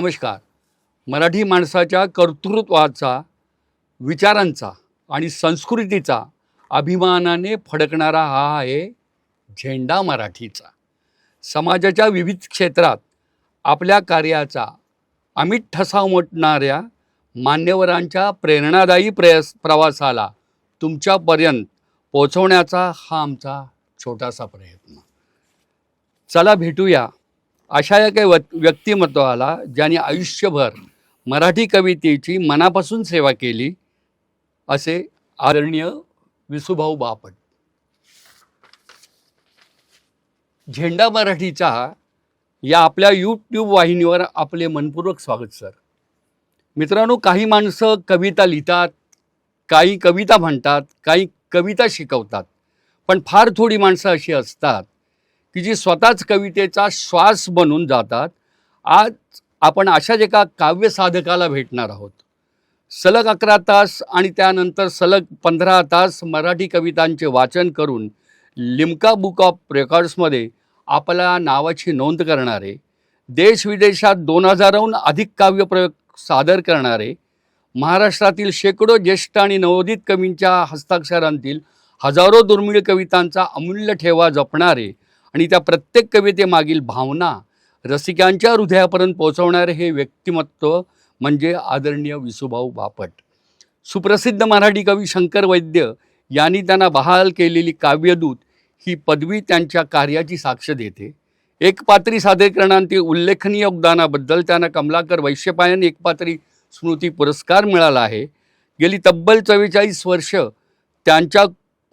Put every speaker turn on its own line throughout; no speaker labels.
नमस्कार. मराठी माणसाच्या कर्तृत्वाचा, विचारांचा आणि संस्कृतीचा अभिमानाने फडकणारा हा आहे झेंडा मराठीचा. समाजाच्या विविध क्षेत्रात आपल्या कार्याचा अमिट ठसा उमटणाऱ्या मान्यवरांच्या प्रेरणादायी प्रवासाला तुमच्यापर्यंत पोहोचवण्याचा हा आमचा छोटासा प्रयत्न. चला भेटूया अशा एका व्यक्तिमत्वाला ज्यांनी आयुष्यभर मराठी कवितेची मनापासून सेवा केली, असे आदरणीय विसूभाऊ बापट. झेंडा मराठीचा या आपल्या यूट्यूब वाहिनीवर आपले मनपूर्वक स्वागत सर. मित्रांनो, काही माणसं कविता लिहितात, काही कविता म्हणतात, काही कविता शिकवतात, पण फार थोडी माणसं अशी असतात की जी स्वतःच कवितेचा श्वास बनून जातात. आज आपण अशाच एका काव्य साधकाला भेटणार आहोत. सलग 11 तास आणि त्यानंतर सलग 15 तास मराठी कवितांचे वाचन करून लिम्का बुक ऑफ रेकॉर्ड्समध्ये आपल्या नावाची नोंद करणारे, देशविदेशात 2000हून अधिक काव्यप्रयोग सादर करणारे, महाराष्ट्रातील शेकडो ज्येष्ठ आणि नवोदित कवींच्या हस्ताक्षरांतील हजारो दुर्मिळ कवितांचा अमूल्य ठेवा जपणारे आणि त्या प्रत्येक कवितेमागील भावना रसिकांच्या हृदयापर्यंत पोहोचवणारे हे व्यक्तिमत्व म्हणजे आदरणीय विसूभाऊ बापट. सुप्रसिद्ध मराठी कवी शंकर वैद्य यांनी त्यांना बहाल केलेली काव्यदूत ही पदवी त्यांच्या कार्याची साक्ष देते. एकपात्री सादरीकरणांतील उल्लेखनीय योगदानाबद्दल त्यांना कमलाकर वैश्यपायन एकपात्री स्मृती पुरस्कार मिळाला आहे. गेली तब्बल 44 वर्ष त्यांच्या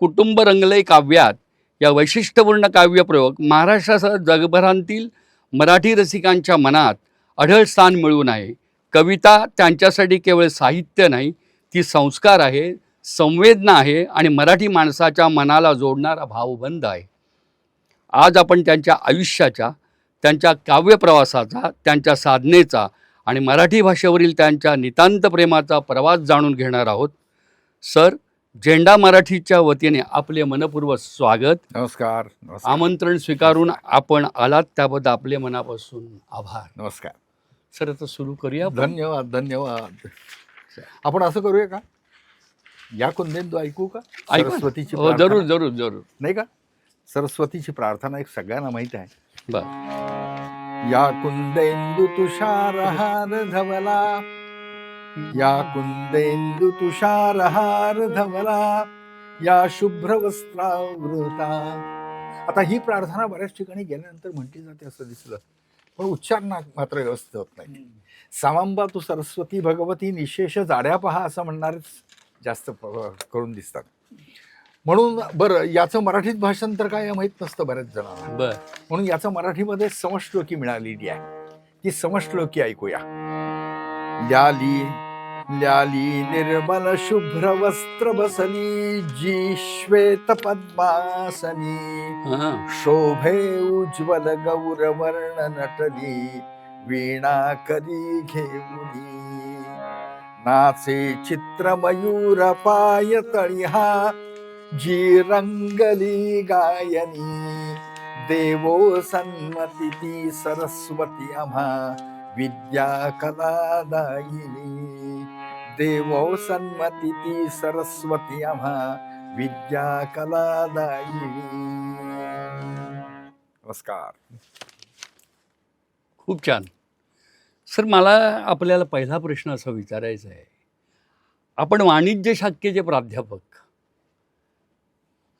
कुटुंब रंगलय काव्यात या वैशिष्ट्यपूर्ण काव्यप्रयोग महाराष्ट्रासह जगभरातील मराठी रसिकांच्या मनात अढळ स्थान मिळवून आहे. कविता त्यांच्यासाठी केवळ साहित्य नाही, ती संस्कार आहे, संवेदना आहे आणि मराठी माणसाच्या मनाला जोडणारा भावबंध आहे. आज आपण त्यांच्या आयुष्याच्या, त्यांच्या काव्यप्रवासाचा, त्यांच्या साधनेचा आणि मराठी भाषेवरील त्यांच्या नितांत प्रेमाचा प्रवास जाणून घेणार आहोत. सर, झेंडा मराठीच्या वतीने आपले मनपूर्वक स्वागत.
नमस्कार.
आमंत्रण स्वीकारून आपण आलात त्याबद्दल आपले मनापासून आभार.
नमस्कार
सर, आता सुरू करूया.
धन्यवाद धन्यवाद. आपण असं करूया का, या कुंदेंदू ऐकू का? सरस्वतीची
हो, जरूर जरूर जरूर.
नाही का, सरस्वतीची प्रार्थना एक सगळ्यांना माहिती आहे.
बर.
या कुंदेंदू तुषारहार धवला, या कुंदेंदू तुषारहार धवला, या शुभ्र वस्त्रावृता. आता ही प्रार्थना बऱ्याच ठिकाणी गेल्यानंतर म्हटली जाते असं दिसलं, पण उच्चारण मात्र व्यवस्थित होत नाही. सामांबा तू सरस्वती भगवती निशेष जाड्या पहा असं म्हणणारेच जास्त करून दिसतात. म्हणून बरं, याचं मराठीत भाषांतर काय माहीत नसतं बऱ्याच जणांना.
बर.
म्हणून याचं मराठीमध्ये समश्लोकी मिळालेली आहे. ती समश्लोकी ऐकूया. ल्याली ल्याली निर्मल शुभ्र वस्त्र बसली, जी श्वेत पद्मासनी, शोभे उज्ज्वल गौरवर्ण नटली, वीणा करी घेऊनी, नाचे चित्र मयूर पाय तळिहा, जी रंगली गायनी, देवो सन्मती ती सरस्वती आम्हा, विद्या कला दायिनी, देवो सन्मती ती सरस्वती आम्हा, विद्या कला दायिनी. नमस्कार.
खूप छान. सर, मला आपल्याला पहिला प्रश्न असा विचारायचा आहे, आपण वाणिज्य शाखेचे प्राध्यापक,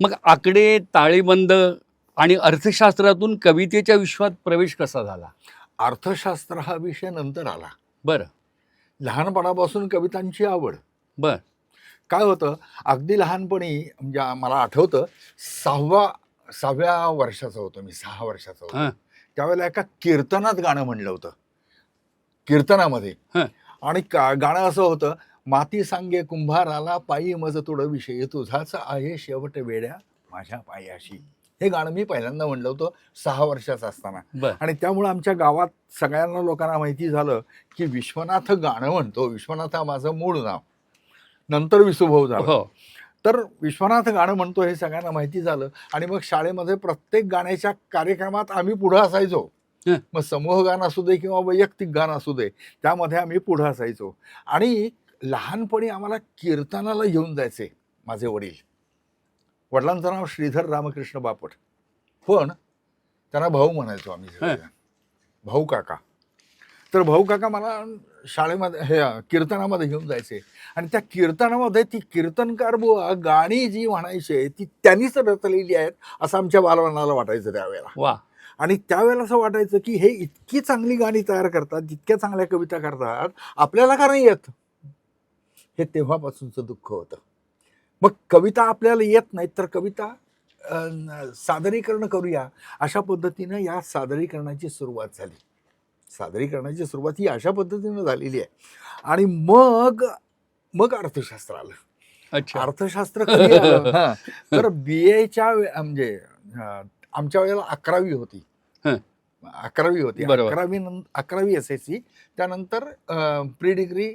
मग आकडे, ताळेबंद आणि अर्थशास्त्रातून कवितेच्या विश्वात प्रवेश कसा झाला?
अर्थशास्त्र हा विषय नंतर आला.
बरं.
लहानपणापासून कवितांची आवड.
बर.
काय होतं, अगदी लहानपणी म्हणजे मला आठवतं, 6व्या वर्षाचा होतो मी, 6 वर्षाचा होतो. त्यावेळेला एका कीर्तनात गाणं म्हणलं होतं, कीर्तनामध्ये. आणि गाणं असं होतं, माती सांगे कुंभाराला, पायी मज तुड विषय, तुझाच आहे शेवट वेड्या माझ्या पायाशी. हे गाणं मी पहिल्यांदा म्हणलं होतं 6 वर्षाचा असताना. आणि त्यामुळे आमच्या गावात सगळ्यांना लोकांना माहिती झालं की विश्वनाथ गाणं म्हणतो. विश्वनाथ हा माझं मूळ नाव, नंतर विसूभाऊ झालं. तर विश्वनाथ गाणं म्हणतो हे सगळ्यांना माहिती झालं. आणि मग शाळेमध्ये प्रत्येक गाण्याच्या कार्यक्रमात आम्ही पुढं असायचो.
हं.
मग समूह गाणं असू दे किंवा वैयक्तिक गाणं असू दे, त्यामध्ये आम्ही पुढे असायचो. आणि लहानपणी आम्हाला कीर्तनाला घेऊन जायचे माझे वडील. वडिलांचं नाव श्रीधर रामकृष्ण बापट, पण त्यांना भाऊ म्हणायचो आम्ही सगळेजण. भाऊ काका. तर भाऊ काका मला शाळेमध्ये हे कीर्तनामध्ये घेऊन जायचे. आणि त्या कीर्तनामध्ये ती कीर्तनकार बुवा गाणी जी म्हणायचे ती त्यांनीच रचलेली आहेत असं आमच्या बालमनाला वाटायचं त्यावेळेला.
वा.
आणि त्यावेळेला असं वाटायचं की हे इतकी चांगली गाणी तयार करतात, जितक्या चांगल्या कविता करतात, आपल्याला का नाही येत? हे तेव्हापासूनचं दुःख होतं. मग कविता आपल्याला येत नाहीत तर कविता सादरीकरण करूया, अशा पद्धतीनं या सादरीकरणाची सुरुवात झाली. सादरीकरणाची सुरुवात ही अशा पद्धतीनं झालेली आहे. आणि मग मग अर्थशास्त्र आलं.
अच्छा.
अर्थशास्त्र कधी आलं? हां, तर BAच्या म्हणजे आमच्या वेळेला 11वी होती.
हं.
11वी होती.
बरोबर.
11वी SSC, त्यानंतर प्री डिग्री,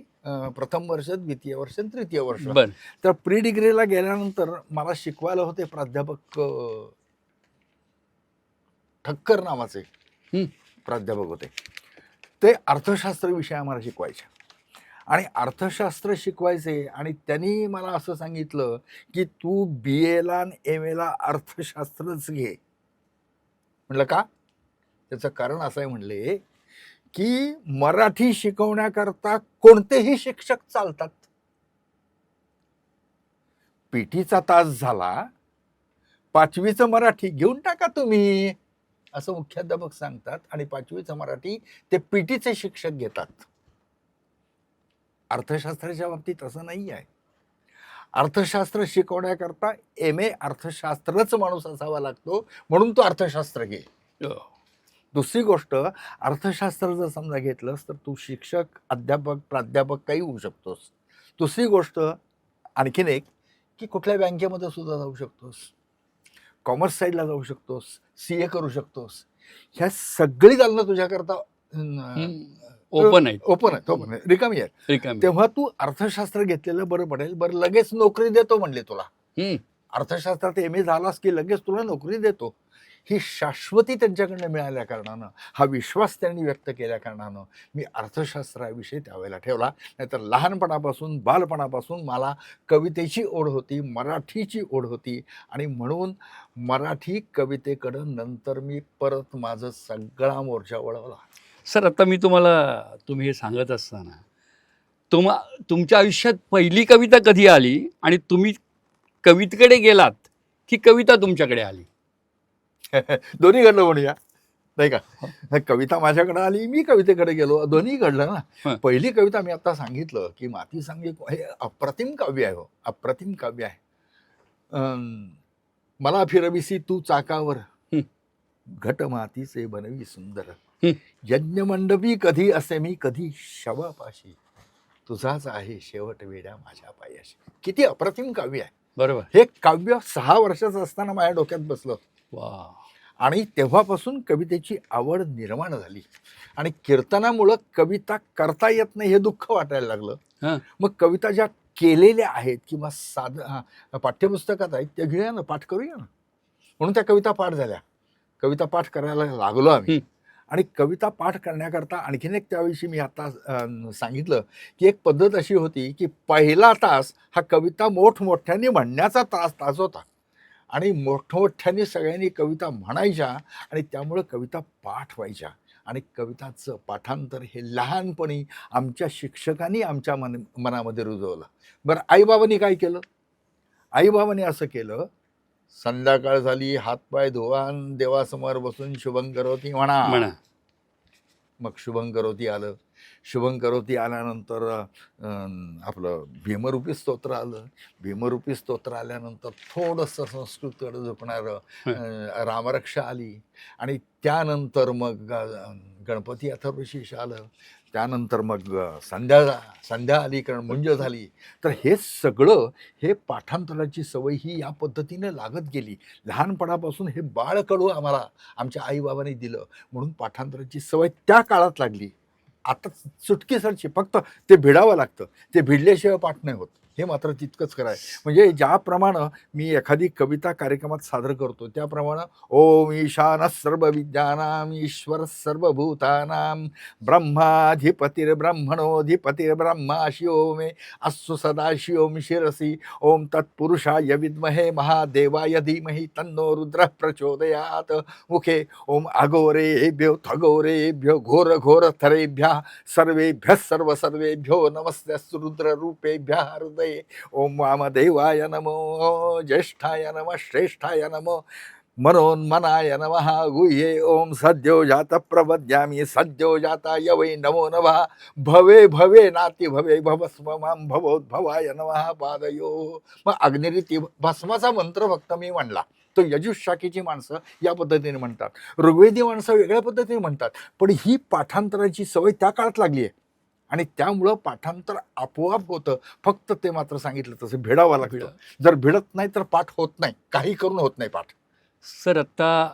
प्रथम वर्ष, द्वितीय वर्ष, तृतीय वर्ष.
बरं.
तर प्री डिग्रीला गेल्यानंतर मला शिकवायला होते प्राध्यापक ठक्कर नावाचे
हं.
प्राध्यापक होते. ते अर्थशास्त्र विषय आम्हाला शिकवायचे. आणि अर्थशास्त्र शिकवायचे आणि त्यांनी मला असं सांगितलं की तू BAला आणि MAला अर्थशास्त्रच घे. म्हटलं का? त्याचं कारण असं आहे म्हणले की मराठी शिकवण्याकरता कोणतेही शिक्षक चालतात. PTचा तास झाला, 5वीचं मराठी घेऊन टाका तुम्ही, असं मुख्याध्यापक सांगतात. आणि 5वीचं मराठी ते PTचे शिक्षक घेतात. अर्थशास्त्राच्या बाबतीत असं नाही आहे. अर्थशास्त्र शिकवण्याकरता MA अर्थशास्त्रच माणूस असावा लागतो, म्हणून तो अर्थशास्त्र घे. दुसरी गोष्ट, अर्थशास्त्र जर समजा घेतलंस तर तू शिक्षक, अध्यापक, प्राध्यापक काही होऊ शकतोस. दुसरी गोष्ट आणखीन एक, की कुठल्या बँकेमध्ये सुद्धा जाऊ शकतोस, कॉमर्स साईडला जाऊ शकतोस, CA करू शकतोस. ह्या सगळी दालनं तुझ्याकरता
ओपन आहेत.
ओपन आहे, रिकामी आहे. तेव्हा तू अर्थशास्त्र घेतलेलं बरं पडेल. बरं, लगेच नोकरी देतो म्हणले तुला. अर्थशास्त्रात MA झालास की लगेच तुला नोकरी देतो, ही शाश्वती त्यांच्याकडनं मिळाल्या कारणानं, हा विश्वास त्यांनी व्यक्त केल्या कारणानं मी अर्थशास्त्राविषयी त्यावेळेला ठेवला. नाहीतर लहानपणापासून, बालपणापासून मला कवितेची ओढ होती, मराठीची ओढ होती. आणि म्हणून मराठी कवितेकडं नंतर मी परत माझं सगळा मोर्चा वळवला.
सर, आता मी तुम्ही हे सांगत असताना तुमच्या आयुष्यात पहिली कविता कधी आली आणि तुम्ही कवितेकडे गेलात की कविता तुमच्याकडे आली?
दोन्ही घडलं म्हणूया, नाही का? कविता माझ्याकडे आली, मी कवितेकडे गेलो, दोन्ही घडलं ना. पहिली कविता मी आता सांगितलं की माती सांगे, हे अप्रतिम काव्य आहे. हो, अप्रतिम काव्य आहे. मला फिरविसी तू चाकावर, घट मातीचे बनवी सुंदर, यज्ञ मंडपी कधी असे मी, कधी शवापाशी, तुझाच आहे शेवट वेड्या माझ्या पायाशी. किती अप्रतिम काव्य आहे.
बरोबर.
हे काव्य 6 वर्षाचं असताना माझ्या डोक्यात बसलं.
वा.
आणि तेव्हापासून कवितेची आवड निर्माण झाली. आणि कीर्तनामुळं कविता करता येत नाही हे दुःख वाटायला लागलं. मग कविता ज्या केलेल्या आहेत किंवा पाठ्यपुस्तकात आहेत त्या घेऊया ना, पाठ करूया ना, म्हणून त्या कविता पाठ झाल्या. कविता पाठ करायला लागलो आम्ही. आणि कविता पाठ करण्याकरता आणखीन एक त्याविषयी मी आता सांगितलं की एक पद्धत अशी होती की पहिला तास हा कविता मोठमोठ्याने म्हणण्याचा तास होता. आणि मोठमोठ्याने सगळ्यांनी कविता म्हणायच्या आणि त्यामुळं कविता पाठ व्हायच्या. आणि कविताचं पाठांतर हे लहानपणी आमच्या शिक्षकांनी आमच्या मनामध्ये रुजवलं. बरं, आईबाबांनी काय केलं? आईबाबांनी असं केलं, संध्याकाळ झाली, हातपाय धुवान, देवासमोर बसून शुभं करोती म्हणा. मग शुभं करोती आलं. शुभं करोती आल्यानंतर आपलं भीमरूपी स्तोत्र आलं. भीमरूपी स्तोत्र आल्यानंतर थोडंसं संस्कृतकडे झुकणारं रामरक्षा आली. आणि त्यानंतर मग गणपती अथर्वशीर्ष आलं. त्यानंतर मग संध्या आली, कारण मुंज झाली. तर हे सगळं, हे पाठांतराची सवय ही या पद्धतीने लागत गेली. लहानपणापासून हे बाळकडू आम्हाला आमच्या आईबाबांनी दिलं, म्हणून पाठांतराची सवय त्या काळात लागली. आता चुटकीसरची, फक्त ते भिडावं लागतं. ते भिडल्याशिवाय पाठ नाही होत. हे मात्र तितकंच खरं आहे. म्हणजे ज्याप्रमाणे मी एखादी कविता कार्यक्रमात सादर करतो त्याप्रमाणे ओम ईशान सर्व विद्यानाम ईश्वर सर्वभूतानाम ब्रह्माधिपतिर्ब्रह्मणोधिपतिर्ब्रह्मा शिवो मे अस्सु सदाशिवं शिरसि ओम तत्पुरुषाय विद्महे महादेवाय धीमहि तन्नो रुद्रः प्रचोदयात्. मुखे ओम अघोरेभ्यो थघोरेभ्यो घोर घोर थरेभ्यः सर्वेभ्यः सर्व सर्वेभ्यो नमस्ते रुद्ररूपेभ्यः हृदये. ओम वामदेवाय नमो ज्येष्ठाय नमः श्रेष्ठाय नमो मनोन्मनाय नमः गुह्ये ओम सद्यो जात प्रवद्यामि सद्यो जाताय वै नमो नमः भवे भवे नाति भवे भवस्व मां भवोद्भवाय नमः पादयो. मग अग्निरीती भस्माचा मंत्र फक्त मी म्हणला. तो यजुष शाखेची माणसं या पद्धतीने म्हणतात, ऋग्वेदी माणसं वेगळ्या पद्धतीने म्हणतात. पण ही पाठांतराची सवय त्या काळात लागली आहे आणि त्यामुळं पाठांतर आपोआप होतं. फक्त ते मात्र सांगितलं तसं भिडावं लागतं. जर भिडत नाही तर पाठ होत नाही, काही करून होत नाही पाठ.
सर आत्ता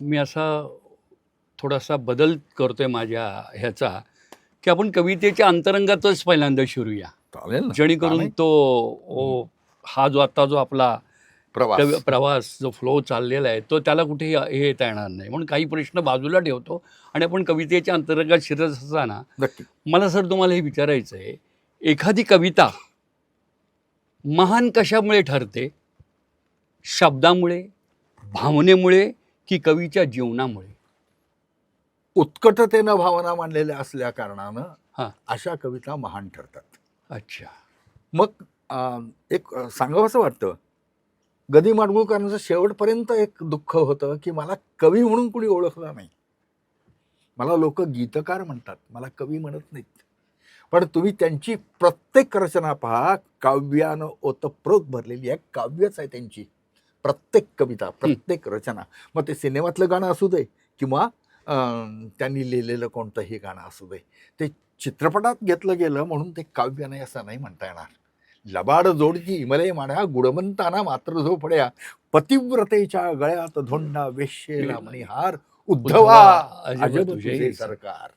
मी असा थोडासा बदल करतोय माझ्या ह्याचा, की आपण कवितेच्या अंतरंगातच पहिल्यांदा शिरूया,
चालेल ना?
जेणेकरून तो हा जो आता जो आपला प्रवास जो फ्लो चाललेला आहे तो त्याला कुठे हे येता येणार नाही. म्हणून काही प्रश्न बाजूला ठेवतो आणि आपण कवितेच्या अंतर्गत शिरत असताना
नक्की
मला सर तुम्हाला हे विचारायचं आहे, एखादी कविता महान कशामुळे ठरते? शब्दामुळे, भावनेमुळे की कवीच्या जीवनामुळे?
उत्कटतेनं भावना मांडलेल्या असल्या कारणानं
हां.
अशा कविता महान ठरतात.
अच्छा.
मग एक सांगावंसं वाटतं, गदी माडगुळकरांचं शेवटपर्यंत एक दुःख होतं की मला कवी म्हणून कुणी ओळखलं नाही. मला लोक गीतकार म्हणतात, मला कवी म्हणत नाहीत. पण तुम्ही त्यांची प्रत्येक रचना पहा, काव्यानं ओतप्रोत भरलेली आहे. काव्यच आहे त्यांची प्रत्येक कविता, प्रत्येक रचना. मग ते सिनेमातलं गाणं असू दे किंवा त्यांनी लिहिलेलं कोणतंही गाणं असू दे, ते चित्रपटात घेतलं गेलं म्हणून ते काव्य नाही असं नाही म्हणता येणार. लबाड जोडची इमले माड्या गुणवंताना मात्र जो पड्या पतिव्रतेच्या गळ्यात धोंडा वेश्येला मणिहार उद्धवा अजब तुझे सरकार.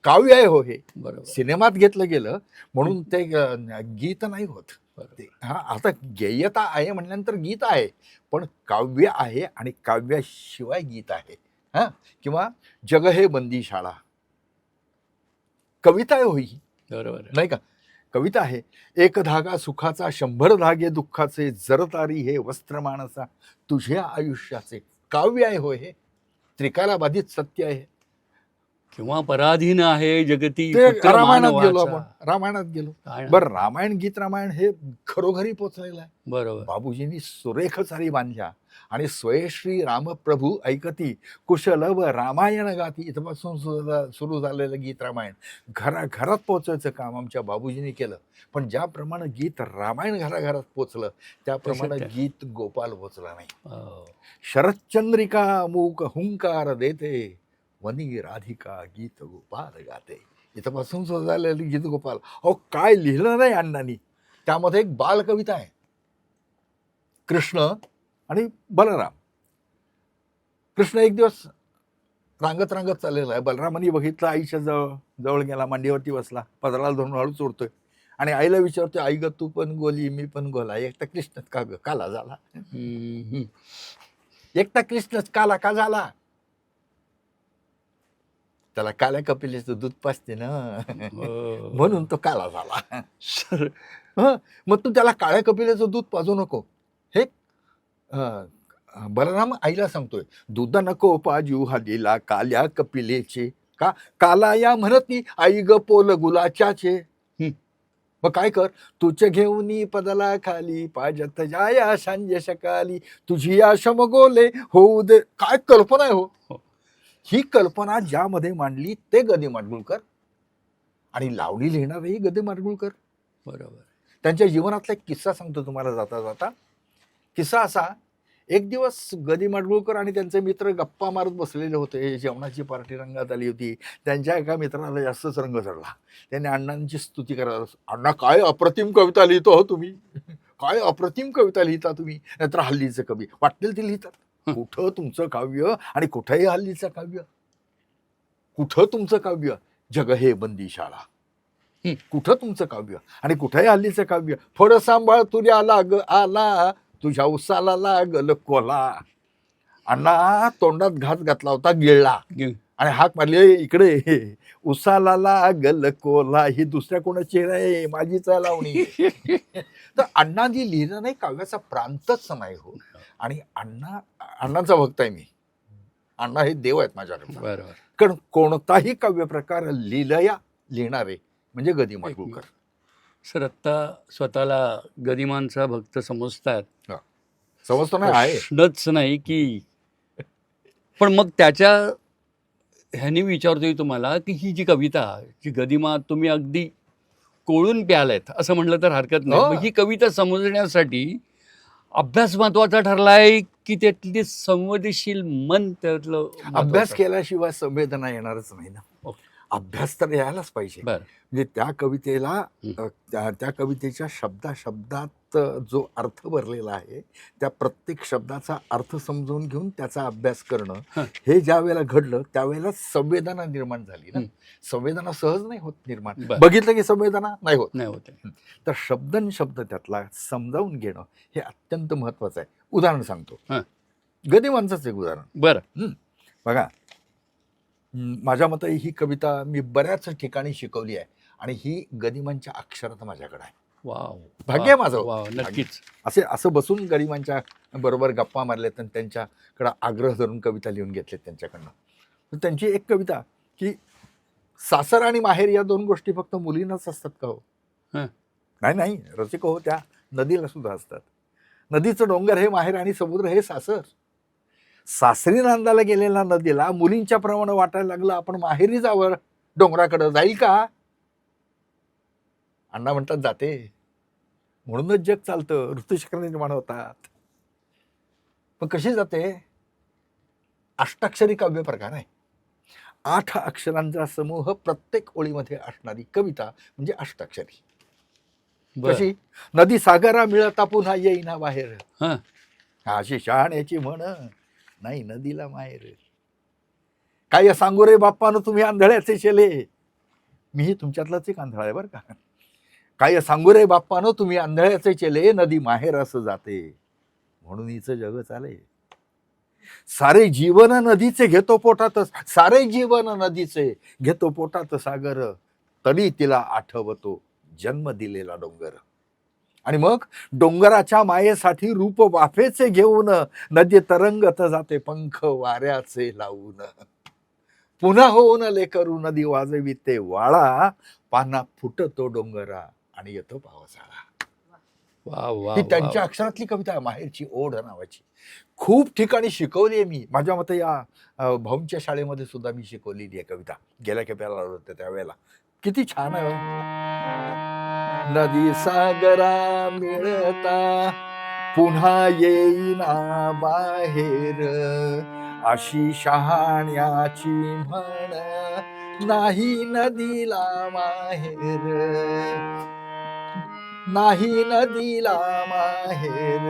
काव्य आहे हो हे.
बरोबर.
सिनेमात घेतलं गेलं म्हणून ते गीत नाही होत. हा, आता गेयता आहे म्हटल्यानंतर गीत आहे, पण काव्य आहे आणि काव्याशिवाय गीत आहे. हा, किंवा जग हे बंदी शाळा कविता आहे होई,
बरोबर
नाही का? कविता आहे. एक धागा सुखाचा 100 धागे दुःखाचे जरतारी हे वस्त्र माणसा तुझ्या आयुष्याचे. काव्य आहे हो हे. त्रिकालाबाधित सत्य आहे.
किंवा पराधीन आहे जगती
ते
पुत्र
रामायणात गेलो
मानवाचा.
आपण, रामायणात गेलो.
काय ना?
बरं, रामायण गीत रामायण हे घरोघरी पोचलेलं आहे.
बरोबर.
बाबूजींनी सुरेख सारी बांधल्या आणि स्वयश्री रामप्रभू ऐकती कुशलव रामायण गाती इथपासून सुरू झालेलं गीत रामायण घराघरात पोचायचं काम आमच्या बाबूजींनी केलं. पण ज्याप्रमाणे गीत रामायण घराघरात पोचलं त्याप्रमाणे
तसंच आहे.
गीत गोपाल पोचलं नाही.
हो.
शरदचंद्रिका मूक हुंकार देते वनी राधिका गीत गोपाल गाते. इथपासून सुरू झालेलं गीत गोपाल. अहो, काय लिहिलं नाही अण्णांनी. त्यामध्ये एक बाल कविता आहे, कृष्ण आणि बलराम. कृष्ण एक दिवस रांगत रांगत चाललेला आहे. बलरामांनी बघितलं, आईच्या जवळ गेला, मांडीवरती बसला, पदराला धरून हळू चोरतोय आणि आईला विचारतोय, आई ग तू पण गोली मी पण गोला, एकटा कृष्णच का ग काला झाला? एकटा कृष्णच काला का झाला? त्याला काल्या कपिलेचं दूध पाजते ना,
हो.
म्हणून तो काला झाला.
सर
मग तू त्याला काळ्या कपिलेचं दूध पाजू नको. हे बलराम आईला सांगतोय, दूध नको पाजू हल्लीला काल्या कपिलेचे. का काला या म्हणती आई ग पोल गुलाच्याचे. मग काय कर, तुझे घेऊन पदला खाली पाजत जाया सांजे सकाळी तुझी आशा मगोले होऊ दे. काय कल्पना आहे हो. ही कल्पना ज्यामध्ये मांडली ते गदी माडगुळकर आणि लावणी लिहिणारही गदी माडगुळकर.
बरोबर.
त्यांच्या जीवनातला एक किस्सा सांगतो तुम्हाला जाता जाता. किस्सा असा, एक दिवस गदी माडगुळकर आणि त्यांचे मित्र गप्पा मारत बसलेले होते. जेवणाची पार्टी रंगात आली होती. त्यांच्या एका मित्राला जास्तच रंग चढला. त्याने अण्णांची स्तुती करायला, अण्णा काय अप्रतिम कविता लिहितो हो तुम्ही, काय अप्रतिम कविता लिहिता तुम्ही. नाहीतर हल्लीचं कवी वाटेल ते लिहितात. कुठं तुमचं काव्य आणि कुठंही हल्लीचं काव्य, कुठं तुमचं काव्य. जग हे बंदी शाळा. कुठं तुमचं काव्य आणि कुठंही हल्लीचं काव्य. फळ सांभाळ तुझ्या लाग आला, तुझ्या उसाला लागल कोला. अण्णा तोंडात घास घातला होता, गिळला आणि हाक मारली, इकडे उसाला लागल कोला. ही दुसऱ्या कोणाची नाही, माझीच लावणी. तर अण्णा जी लिहिलं नाही, काव्याचा प्रांतच नाही हो. आणि अण्णांचा भक्त आहे मी. अण्णा हे देव आहेत माझ्याकडे.
बरोबर.
कारण कोणताही काव्य प्रकार लिहिणारे म्हणजे गदी माडगूळकर.
सर आत्ता स्वतःला गदिमांचा भक्त समजतात,
समजतो ना, आहे
प्रश्नच नाही की. पण मग त्याच्या ह्याने विचारतोय तुम्हाला की ही जी कविता, जी गदिमा तुम्ही अगदी कोळून प्यालायत असं म्हटलं तर हरकत नाही. मग ही कविता समजण्यासाठी अभ्यास महत्वाचा ठरलाय की त्यातली संवेदनशील मन त्यातलं
अभ्यास केल्याशिवाय संवेदना येणारच नाही ना. अभ्यास तर यायलाच पाहिजे. म्हणजे त्या कवितेला त्या कवितेच्या शब्दात जो अर्थ भरलेला आहे, त्या प्रत्येक शब्दाचा अर्थ समजून घेऊन त्याचा अभ्यास करणं, हे ज्या वेळेला घडलं त्यावेळेला संवेदना निर्माण झाली ना. संवेदना सहज नाही होत निर्माण. बघितलं की संवेदना नाही होत. तर शब्द त्यातला समजावून घेणं हे अत्यंत महत्वाचं आहे. उदाहरण सांगतो, गदिमांचंच एक उदाहरण.
बरं
बघा, माझ्या मते ही कविता मी बऱ्याच ठिकाणी शिकवली आहे आणि ही गदिमांच्या अक्षरात माझ्याकडे आहे. भाग्य माझं.
नक्कीच.
असं बसून गदिमांच्या बरोबर गप्पा मारल्यात आणि त्यांच्याकडे आग्रह धरून कविता लिहून घेतलेत त्यांच्याकडनं. तर त्यांची एक कविता की सासर आणि माहेर या दोन गोष्टी फक्त मुलींनाच असतात का हो? नाही, रसिक हो, त्या नदीला सुद्धा असतात. नदीचं डोंगर हे माहेर आणि समुद्र हे सासर. सासरी नांदायला गेलेल्या नदीला मुलींच्या प्रमाणे वाटायला लागलं आपण माहेरी जावं, डोंगराकडे जाईल का? अण्णा म्हणतात जाते. म्हणूनच जग चालतं, ऋतुचक्र निर्माण होतात. पण कशी जाते? अष्टाक्षरी काव्य प्रकार आहे. 8 अक्षरांचा समूह प्रत्येक ओळीमध्ये असणारी कविता म्हणजे अष्टाक्षरी. कशी? नदी सागरा मिळता पुन्हा येईना बाहेर, अशी शहाण्याची म्हण नाही नदीला माहेर. काय सांगू रे बाप्पानं तुम्ही आंधळ्याचे शेले. मीही तुमच्यातलाच एक आंधळा आहे बरं का. काय सांगू रे बाप्पानं तुम्ही आंधळ्याचे चेले, नदी माहेर असं जाते म्हणून हिचं जग चाले. सारे जीवन नदीचे घेतो पोटात, सारे जीवन नदीचे घेतो पोटात सागर, तरी तिला आठवतो जन्म दिलेला डोंगर. आणि मग डोंगराच्या मायेसाठी रूप वाफेचे घेऊन नदी तरंगत जाते पंख वाऱ्याचे लावून. पुन्हा होऊन लेकरू नदी वाजविते वाळा, पाना फुटतो डोंगरा आणि येतो पावसाळा. ही त्यांच्या अक्षरातली कविता आहे, माहेरची ओढ नावाची. खूप ठिकाणी शिकवली मी. माझ्या मते या भाऊंच्या शाळेमध्ये सुद्धा मी शिकवलेली आहे कविता. गेल्या खेप्याला होते त्यावेळेला. किती छान आहे. नदी सागरा मिळता पुन्हा येईना बाहेर, अशी शहाण्याची म्हण नाही नदीला माहेर, नाही नदीला माहेर.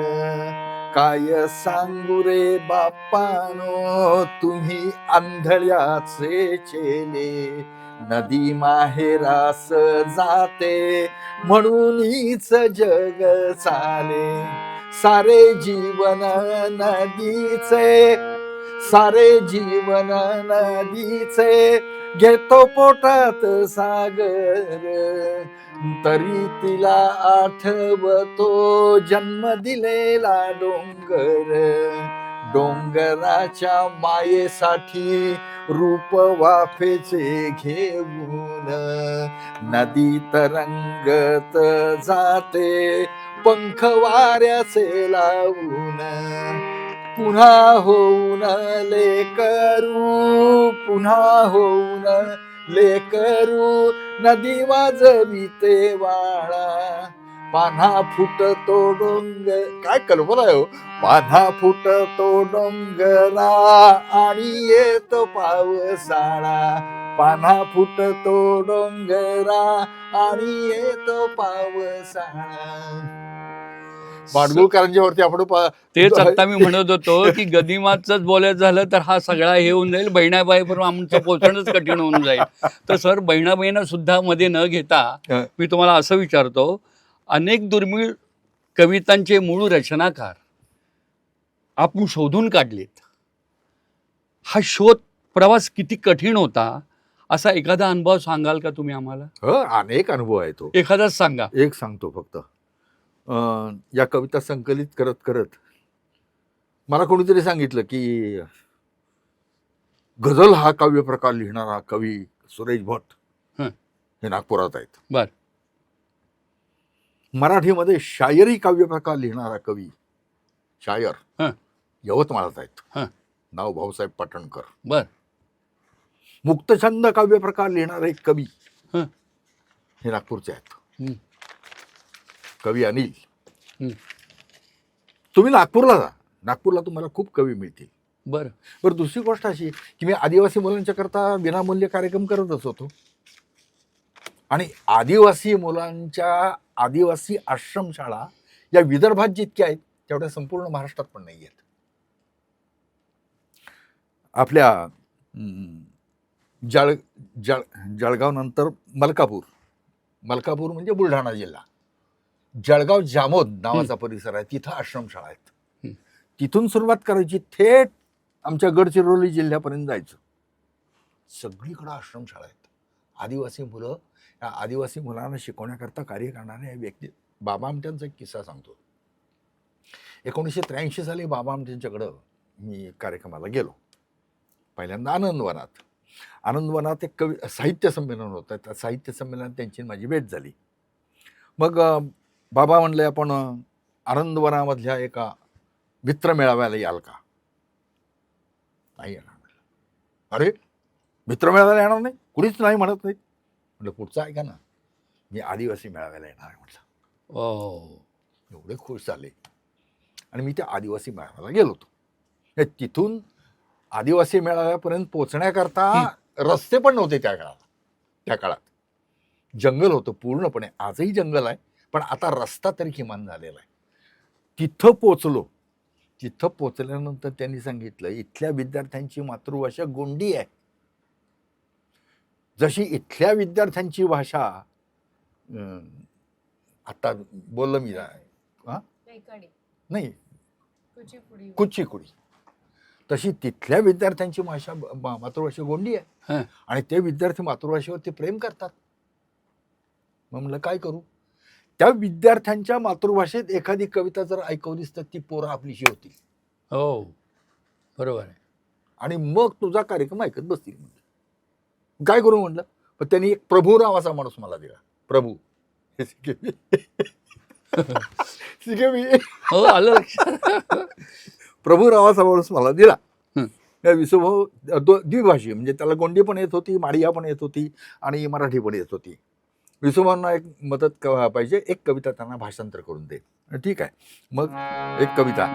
काय सांगू रे बाप्पानो तुम्ही आंधळ्याचे चेले, नदी माहेरास जाते म्हणूनच जग चाले. सारे जीवन नदीचे, सारे जीवन नदीचे घेतो पोटात सागर, तरी तिला आठवतो जन्म दिलेला डोंगर. डोंगराच्या मायेसाठी रूप वाफेचे घेऊन नदी तरंगत जाते पंख वाऱ्याचे लावून. पुन्हा होऊन लेकरू, पुन्हा होऊन लेकरू नदी वाजविते वाळा, पान्हा फुटतो डोंगर. काय कल्पना आहे हो. पान्हा फुटतो डोंगरा आणि येतो पावसाळा, पान्हा फुटतो डोंगरा आणि येतो पावसाळा. माडगुळकरांच्यावरती आपण
तेच आता मी म्हणत होतो की गदिमाचंच बोलायचं झालं तर हा सगळा हे होऊन जाईल, बहिणाबाईबरोबर आमचं पोचणंच कठीण होऊन जाईल. तर सर, बहिणाबाईंना सुद्धा मध्ये न घेता मी तुम्हाला असं विचारतो, अनेक दुर्मिळ कवितांचे मूळ रचनाकार आपण शोधून काढलेत. हा शोध प्रवास किती कठीण होता, असा एखादा अनुभव सांगाल का तुम्ही आम्हाला?
अनेक अनुभव आहे तो.
एखादाच सांगा.
एक सांगतो फक्त. या कविता संकलित करत करत मला कोणीतरी सांगितलं की गझल हा काव्य प्रकार लिहिणारा कवी सुरेश भट हे नागपुरात आहेत.
बर.
मराठीमध्ये शायरी काव्य प्रकार लिहिणारा कवी शायर यवतमाळात आहेत. नाव भाऊसाहेब पाटणकर.
बर.
मुक्तछंद काव्य प्रकार लिहिणारे कवी हे नागपूरचे आहेत. कवी अनिल. तुम्ही नागपूरला जा, नागपूरला तुम्हाला खूप कवी मिळतील. बरं, दुसरी गोष्ट अशी की मी आदिवासी मुलांच्या करता विनामूल्य कार्यक्रम करतच होतो. आणि आदिवासी मुलांच्या आदिवासी आश्रमशाळा या विदर्भात जितक्या आहेत तेवढ्या संपूर्ण महाराष्ट्रात पण नाही आहेत. आपल्या जळगाव नंतर मलकापूर म्हणजे बुलढाणा जिल्हा, जळगाव जामोद नावाचा परिसर आहे, तिथं आश्रमशाळा आहेत. तिथून सुरुवात करायची, थेट आमच्या गडचिरोली जिल्ह्यापर्यंत जायचं. सगळीकडं आश्रमशाळा आहेत. आदिवासी मुलं, या आदिवासी मुलांना शिकवण्याकरता कार्य करणारे व्यक्ती. बाबा आमट्यांचा एक किस्सा सांगतो. 1983 साली बाबा आमट्यांच्याकडं मी कार्यक्रमाला गेलो. पहिल्यांदा आनंदवनात एक साहित्य संमेलन होतं. त्या साहित्य संमेलनात त्यांची माझी भेट झाली. मग बाबा म्हणले, आपण आनंदवनामधल्या एका मित्र मेळाव्याला याल का? नाही येणार. अरे, मित्र मेळाव्याला येणार नाही? कुणीच नाही म्हणत नाही. म्हटलं पुढचं ऐका ना, मी आदिवासी मेळाव्याला येणार आहे म्हटलं. एवढे खुश झाले. आणि मी त्या आदिवासी मेळाव्याला गेलो होतो. तिथून आदिवासी मेळाव्यापर्यंत पोचण्याकरता रस्ते पण नव्हते त्या काळात. जंगल होतं पूर्णपणे. आजही जंगल आहे, पण आता रस्ता तरी किमान झालेला आहे. तिथं पोचलो. तिथं पोचल्यानंतर त्यांनी सांगितलं, इथल्या विद्यार्थ्यांची मातृभाषा गोंडी आहे. जशी इथल्या विद्यार्थ्यांची भाषा आता बोललं मी नाही कुचिपुडी, तशी तिथल्या विद्यार्थ्यांची भाषा मातृभाषा गोंडी आहे. आणि ते विद्यार्थी मातृभाषेवरती प्रेम करतात. मग म्हणलं काय करू? त्या विद्यार्थ्यांच्या मातृभाषेत एखादी कविता जर ऐकवलीस तर ती पोरं आपलीशी होती.
हो, बरोबर आहे.
आणि मग तुझा कार्यक्रम ऐकत बसतील. म्हणलं काय करू? म्हणलं, पण त्यांनी एक प्रभू नावाचा माणूस मला दिला. प्रभू प्रभू नावाचा माणूस मला दिला. विसुभाऊ द्विभाषी, म्हणजे त्याला गोंडी पण येत होती, माडिया पण येत होती आणि मराठी पण येत होती. विसुभाऊंना एक मदत पाहिजे, एक कविता त्यांना भाषांतर करून दे. ठीक आहे. मग एक कविता,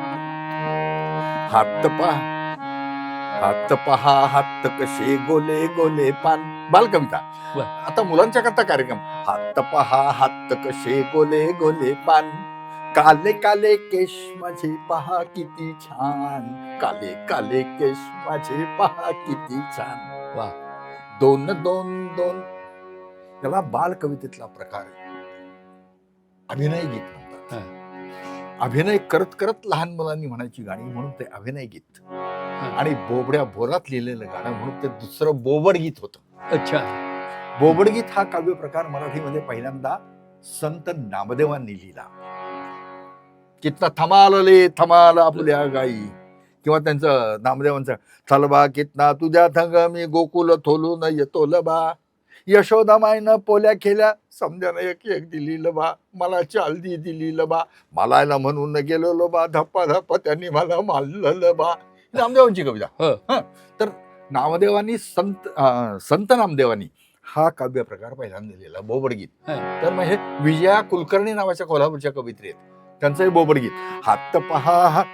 हात पहा हात कसे गोले गोले पान, बाल कविता. आता मुलांच्या करता कार्यक्रम. हात पहा हात कसे गोले गोले पान, काले काले केश माझे पहा किती छान, काले काले केश माझे पहा किती छान.
वा.
दोन दोन दोन, त्याला बाल कवितेतला प्रकार आहे. अभिनय गीत म्हणतात. अभिनय करत करत लहान मुलांनी म्हणायची गाणी, म्हणून ते अभिनय गीत. आणि बोबड्या भोरात लिहिलेलं गाणं म्हणून ते दुसरं बोबड गीत होतं.
अच्छा.
बोबड गीत हा काव्य प्रकार मराठीमध्ये पहिल्यांदा संत नामदेवांनी लिहिला. कितना थमालले थमाल आपल्या गाई, किंवा त्यांचं नामदेवांचं, थलबा कितना तुझ्या थंग मी गोकुल थोलून येतो लबा, यशोदा मायनं पोल्या खेल्या समजानं एक एक दिली लबा, मला चालदी दिली लबा, मालायला म्हणून गेलो लबा, धप्पा धप्पा त्यांनी मला मारलं लबा. नामदेवांची कविता. तर नामदेवांनी संत नामदेवांनी हा काव्य प्रकार पहिल्यांदा लिहिला, बोबड गीत. तर मग हे विजया कुलकर्णी नावाच्या कोल्हापूरच्या कवित्री आहेत, त्यांचं हे बोबड गीत. हात पहा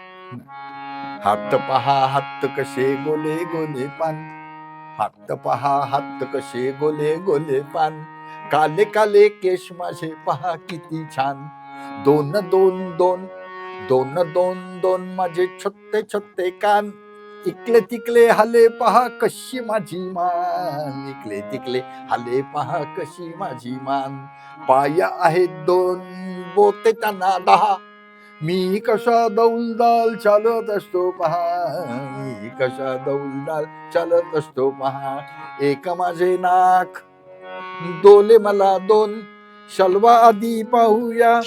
हात कसे गोले गोले पान, हात पहा हात कसे गोले गोले पान, काले काले केश माझे पहा किती छान, दोन दोन दोन दोन दोन दोन माझे छोटे छोटे कान, इकले तिकले हाले पहा कशी माझी मान, इकले तिकले हाले पहा कशी माझी मान, पाया आहेत दोन बोते त्यांना 10, मी कशा दौलदाल चालत असतो पहा, मी कशा दौलदाल चालत असतो पहा, एक माझे नाक डोले मला दोन, शलवा आधी पाहूया,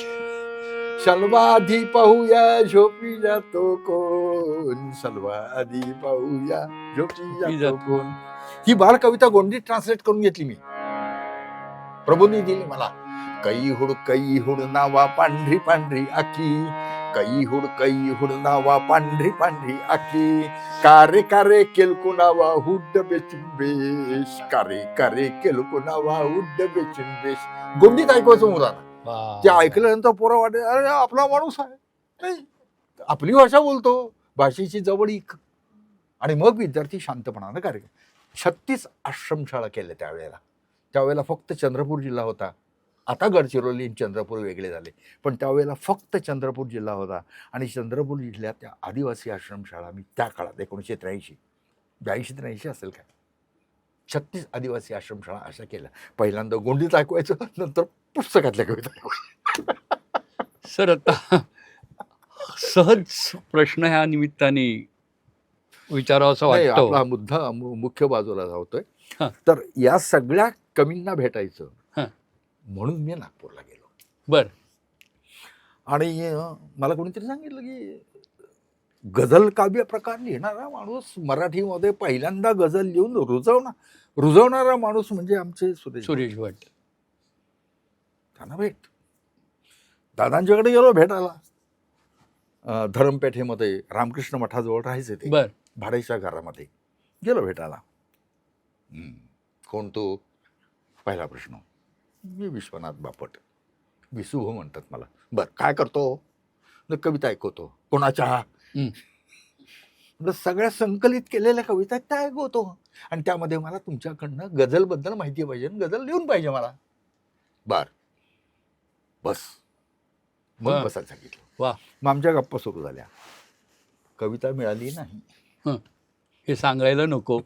शलवा आधी पाहूया झोपी जातो कोण, शलवा आधी पाहूया झोपी जातो कोण. ही बाळ कविता गोंडीत ट्रान्सलेट करून घेतली मी, प्रभूंनी दिली मला. कई हुड नावा पांढरी पांढरी आखी, कई हुड नावा पांढरी पांढरी आखी, कारे कारे केलकू नावा हुड्ड बेचून बेश, कारे कारे केलकू नावा हुड्ड बेचून बेश. गोंडीत ऐकवायचं मुलांना. ते ऐकल्यानंतर पोरं वाटत अरे आपला माणूस आहे, नाही, आपली भाषा बोलतो, भाषेची जवळीक. आणि मग विद्यार्थी शांतपणानं कार्यक्रम. 36 आश्रमशाळा केल्या त्यावेळेला फक्त चंद्रपूर जिल्हा होता. आता गडचिरोली आणि चंद्रपूर वेगळे झाले, पण त्यावेळेला फक्त चंद्रपूर जिल्हा होता. आणि चंद्रपूर जिल्ह्यात त्या आदिवासी आश्रमशाळा मी त्या काळात 1983 असेल काय, 36 आदिवासी आश्रमशाळा अशा केल्या. पहिल्यांदा गोंडीत ऐकवायचं, नंतर पुस्तकातल्या कविता ऐकवायचं.
सर आता सहज प्रश्न ह्या निमित्ताने विचारावासा
नाही,
वाटतो.
आपला मुद्दा मुख्य बाजूला धावतोय.
हा.
तर या सगळ्या कवींना भेटायचं
हा.
म्हणून मी नागपूरला गेलो.
बर.
आणि मला कोणीतरी सांगितलं की गझल काव्य प्रकार लिहिणारा माणूस, मराठीमध्ये पहिल्यांदा गझल लिहून रुजवणारा माणूस म्हणजे आमचे
सुरेश भट.
त्यांना भेट. दादांच्याकडे गेलो भेटायला. धरमपेठेमध्ये रामकृष्ण मठाजवळ राहायचे ते,
बर.
भाड्याच्या घरामध्ये गेलो भेटायला. कोण तो? पहिला प्रश्न. मी विश्वनाथ बापट, विसुभ म्हणतात मला. बर, काय करतो? कविता ऐकवतो. कोणाच्या? सगळ्या संकलित केलेल्या कविता त्या ऐकवतो, आणि त्यामध्ये मला तुमच्याकडनं गझलबद्दल माहिती पाहिजे, गझल लिहून पाहिजे मला. बर, बस. मग बसायला सांगितलं.
वा.
मग आमच्या गप्पा सुरू झाल्या. कविता मिळाली नाही.
हे सांगायला नको.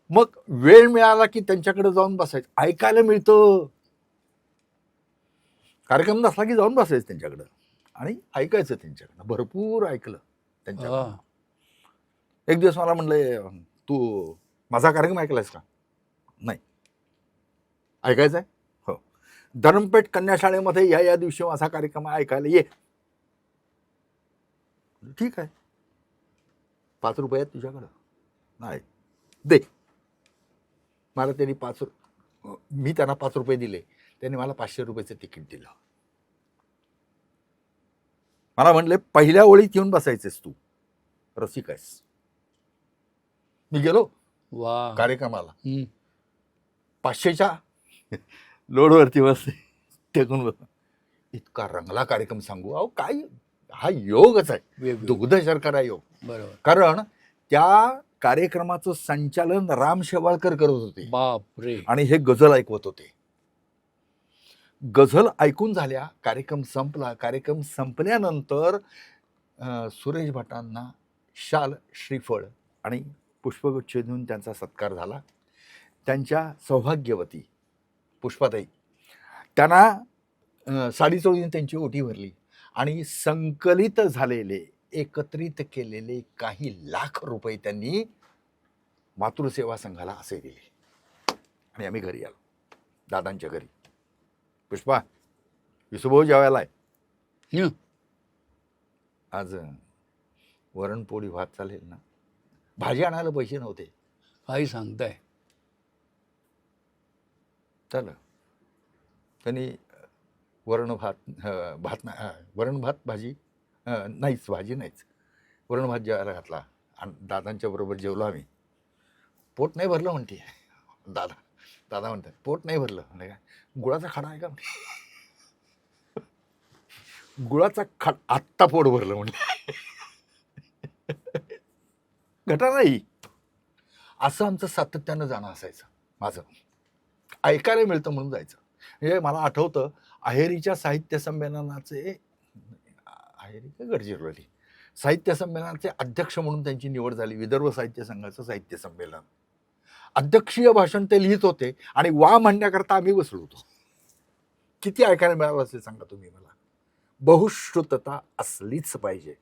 मग वेळ मिळाला की त्यांच्याकडे जाऊन बसायचं. ऐकायला मिळतं. कार्यक्रम नसला की जाऊन बसायचं त्यांच्याकडं आणि ऐकायचं त्यांच्याकडनं. भरपूर ऐकलं त्यांच्याकडं. एक दिवस मला म्हणले, तू माझा कार्यक्रम ऐकलायस का? नाही. ऐकायचा आहे? हो. धरमपेठ कन्याशाळेमध्ये या दिवशी माझा कार्यक्रम ऐकायला ये. ठीक आहे. 5 रुपये आहेत तुझ्याकडं? नाही. दे. मला त्यांनी मी त्यांना 5 रुपये दिले. त्यांनी मला 500 रुपयाचं तिकीट दिलं. मला म्हणले, पहिल्या ओळीत येऊन बसायचेस तू, रसिक आहेस. मी गेलो कार्यक्रमाला. 500च्या लोडवरती बसले, टेकून बस. इतका रंगला कार्यक्रम सांगू. अहो काय, हा योगच आहे, दुग्ध शर्करा योग.
बरोबर.
कारण त्या कार्यक्रमाचं संचालन राम शेवाळकर करत होते.
बापरे.
आणि हे गझल ऐकवत होते. गझल ऐकून झाल्या, कार्यक्रम संपला. कार्यक्रम संपल्यानंतर सुरेश भटांना शाल, श्रीफळ आणि पुष्पगुच्छ देऊन त्यांचा सत्कार झाला. त्यांच्या सौभाग्यवती पुष्पाताई, त्यांना साडी चोळून त्यांची ओटी भरली आणि संकलित झालेले, एकत्रित केलेले काही लाख रुपये त्यांनी मातृसेवा संघाला असे दिले. आणि आम्ही घरी आलो, दादांच्या घरी. पुष्पा, विसुभाऊ जेवायला आहे आज, वरणपोळी भात चालेल ना? भाजी आणायला पैसे नव्हते.
काही सांगताय?
चल. त्यांनी वरण भात भाजी नाहीच, भाजी नाहीच, वरण भात जेवायला घातला. आणि दादांच्या बरोबर जेवलो आम्ही. पोट नाही भरलं म्हणते दादा म्हणतात, पोट नाही भरलं. म्हणजे काय, गुळाचा खडा आहे का? गुळाचा खडा, आत्ता पोट भरलं म्हणजे घटा नाही. असं आमचं सातत्यानं जाणं असायचं. माझं ऐकायला मिळतं म्हणून जायचं. म्हणजे मला आठवतं, अहेरीच्या साहित्य संमेलनाचे शाहिरी का गडचिरोली. साहित्य संमेलनाचे अध्यक्ष म्हणून त्यांची निवड झाली. विदर्भ साहित्य संघाचं साहित्य संमेलन. अध्यक्षीय भाषण ते लिहित होते आणि वा म्हणण्याकरता आम्ही बसलो होतो. किती ऐकायला मिळालं असेल सांगा तुम्ही मला. बहुश्रुतता असलीच पाहिजे.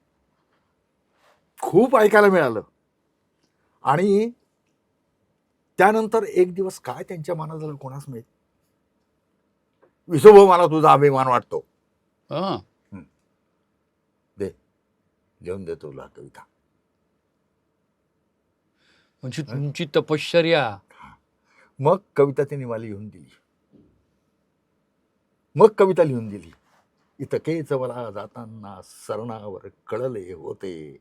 खूप ऐकायला मिळालं. आणि त्यानंतर एक दिवस काय त्यांच्या मनात झालं कोणास माहित. विसोबा मला तुझा अभिमान वाटतो.
हा.
दे, लिहून दे तुला कविता.
म्हणजे तुमची तपश्चर्या.
मग कविता त्यांनी मला लिहून दिली. मग कविता लिहून दिली. इतकेच मला जाताना सरणावर कळले होते,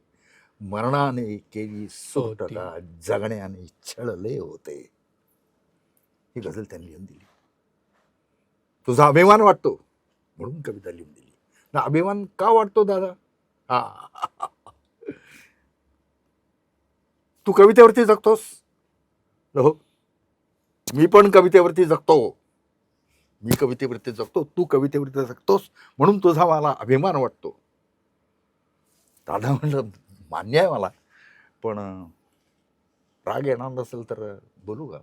मरणाने केली सुटका, जगण्याने छळले होते. ही गझल त्यांनी लिहून दिली. तुझा अभिमान वाटतो म्हणून कविता लिहून दिली. ना अभिमान का वाटतो दादा? हा, तू कवितेवरती जगतोस. हो, मी पण कवितेवरती जगतो. मी कवितेवरती जगतो, तू कवितेवरती जगतोस म्हणून तुझा मला अभिमान वाटतो. दादा म्हणलं मान्य आहे मला, पण राग येणार नसेल तर बोलू का?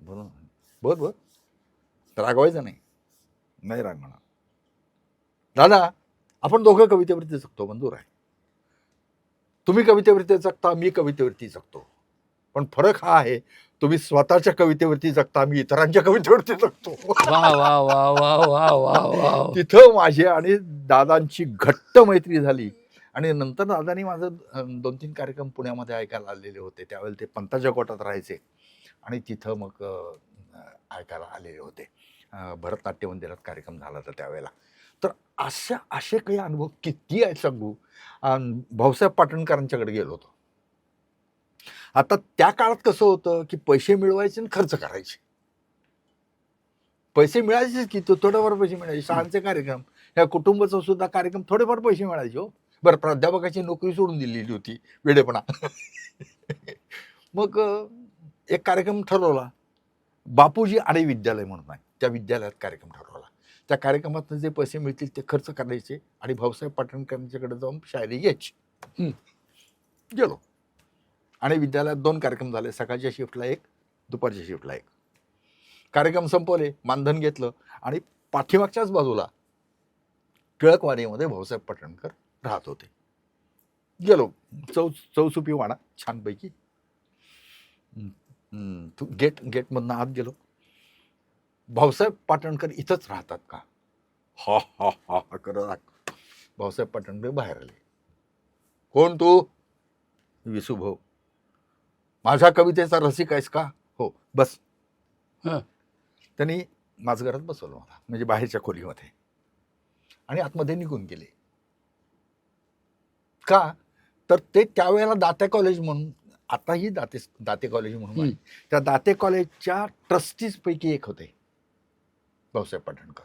बोल बोल. रागवायचं नाही. नाही राग म्हणा. दादा आपण दोघं कवितेवरती जगतो, मंजूर आहे. तुम्ही कवितेवरती जगता, मी कवितेवरती जगतो. पण फरक हा आहे, तुम्ही स्वतःच्या कवितेवरती जगता, मी इतरांच्या कवितेवरती जगतो.
वा वा वा वा वा वा वा.
तिथं माझी आणि दादांची घट्ट मैत्री झाली. आणि नंतर दादानी माझं 2-3 कार्यक्रम पुण्यामध्ये ऐकायला आलेले होते. त्यावेळेला ते पंताच्या कोटात राहायचे आणि तिथं मग ऐकायला आलेले होते. भरतनाट्य मंदिरात कार्यक्रम झाला होता त्यावेळेला. तर असे काही अनुभव किती आहेत सांगू. भाऊसाहेब पाटणकरांच्याकडे गेलो होतो. आता त्या काळात कसं होतं की पैसे मिळवायचे आणि खर्च करायचे. पैसे मिळायचेच की, थोडेफार पैसे मिळायचे. शाळांचे कार्यक्रम, ह्या कुटुंबाचा सुद्धा कार्यक्रम, थोडेफार पैसे मिळायचे. हो बरं, प्राध्यापकाची नोकरी सोडून दिलेली होती, वेडेपणा. मग एक कार्यक्रम ठरवला, बापूजी आडे विद्यालय म्हणून आहे, त्या विद्यालयात कार्यक्रम ठरवला. त्या कार्यक्रमात जे पैसे मिळतील ते खर्च करायचे आणि भाऊसाहेब पाटणकरांच्याकडे जाऊन शायरी घ्यायची. गेलो आणि विद्यालयात 2 कार्यक्रम झाले. सकाळच्या शिफ्टला एक, दुपारच्या शिफ्टला एक. कार्यक्रम संपवले, मानधन घेतलं आणि पाठीमागच्याच बाजूला टिळकवाडीमध्ये भाऊसाहेब पाटणकर राहत होते. गेलो, चौसुपी वाडा छानपैकी. गेटमधनं आत गेलो. भाऊसाहेब पाटणकर इथंच राहतात का? हा हा हा हा करत भाऊसाहेब पाटणकर बाहेर आले. कोण तू? विसू भाऊ. माझ्या कवितेचा रसिक आहेस का? हो, बस. त्यांनी माझं घरात बसवलं मला, म्हणजे बाहेरच्या खोलीमध्ये, आणि आतमध्ये निघून गेले. का तर ते त्यावेळेला दाते कॉलेज म्हणून, आताही दाते कॉलेज म्हणून आहे, त्या दाते कॉलेजच्या ट्रस्टीज पैकी एक होते भाऊसाहेब पाटणकर.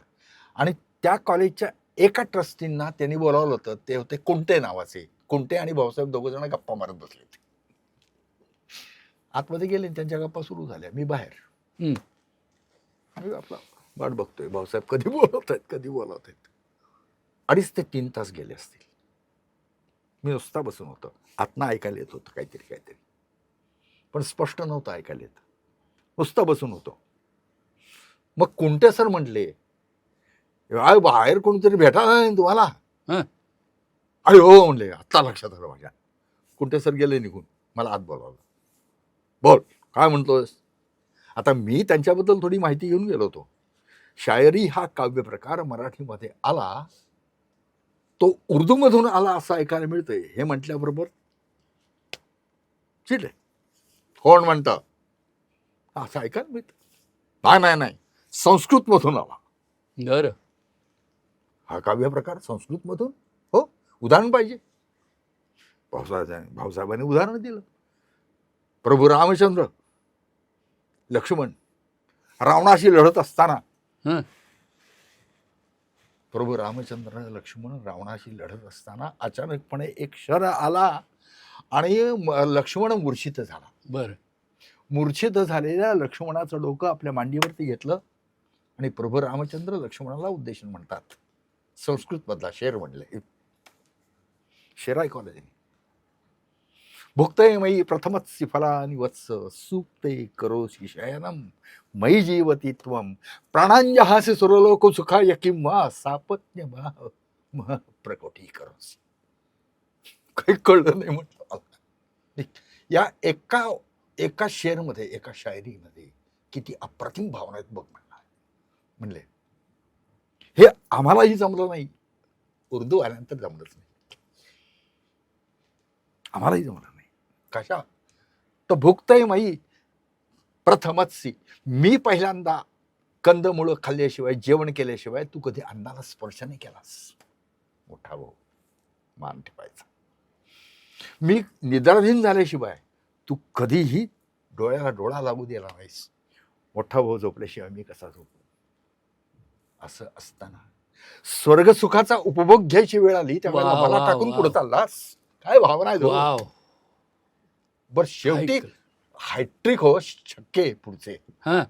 आणि त्या कॉलेजच्या एका ट्रस्टींना त्यांनी बोलावलं होतं. ते होते कुंटे नावाचे. कुंटे आणि भाऊसाहेब दोघं जण गप्पा मारत बसले होते. आतमध्ये गेले, त्यांच्या गप्पा सुरू झाल्या. मी बाहेर आणि आपला वाट बघतोय, भाऊसाहेब कधी बोलवत आहेत. 2.5 ते 3 तास गेले असतील. मी नुसता बसून होतो. आतनं ऐकायला येत होतं काहीतरी, पण स्पष्ट नव्हतं ऐकायला येत. नुसता बसून होतो. मग कुंटे सर म्हटले, बाहेर कोणीतरी भेटायला नाही तुम्हाला? अरे हो म्हणले, आत्ता लक्षात आलं माझ्या. कुंटे सर गेले निघून. मला आत बोलावलं. बोल, काय म्हणतोस? आता मी त्यांच्याबद्दल थोडी माहिती घेऊन गेलो होतो. शायरी हा काव्य प्रकार मराठीमध्ये आला, तो उर्दूमधून आला असं ऐकायला मिळतंय. हे म्हटल्याबरोबर चिडले. कोण म्हणतं असं ऐकायला मिळतं? नाही, संस्कृतमधून आला.
बरं,
हा काव्य प्रकार संस्कृतमधून. हो, उदाहरण पाहिजे. भाऊसाहेबांनी उदाहरण दिलं. प्रभू रामचंद्र लक्ष्मण रावणाशी लढत असताना, प्रभू रामचंद्र लक्ष्मण रावणाशी लढत असताना अचानकपणे एक शर आला आणि लक्ष्मण मूर्छित झाला.
बरं.
मूर्छित झालेल्या लक्ष्मणाचं डोकं आपल्या मांडीवरती घेतलं आणि प्रभू रामचंद्र लक्ष्मणाला उद्देशून म्हणतात, संस्कृत मधला शेर म्हणले, शेर ऐकवलं त्यांनी. भुक्तय मयी प्रथमच फलानि वत्स सुप्ते करोषि शयनम मयी जीवती त्वम प्राणांजहासी सुरलोक सुखाय किंवा सापत्य मह प्रकोटी करोसी. काही कळलं नाही म्हटलं मला. या एका शेरमध्ये, एका शायरीमध्ये किती अप्रतिम भावना आहेत बघ म्हणले. हे आम्हालाही जमलं नाही, उर्दू आल्यानंतर जमलंच नाही, आम्हालाही जमलं नाही. कशा तर भुक्तय मयी प्रथमच सी, मी पहिल्यांदा कंदमुळं खाल्ल्याशिवाय, जेवण केल्याशिवाय तू कधी अन्नाला स्पर्श नाही केलास. मोठा भाऊ मान ठेवायचा. मी निद्राधीन झाल्याशिवाय तू कधीही डोळ्याला डोळा लागू दिला नाहीस. मोठा भाऊ झोपल्याशिवाय मी कसा झोपू. असं असताना स्वर्ग सुखाचा उपभोग घ्यायची वेळ आली त्यावेळेला
वा,
मला
वा,
टाकून
वा.
पुढे चाललास. काय भावना आहे तो.
वाव.
बर शेवटी हायट्रिक हो शक्य आहे पुढचे.
हा,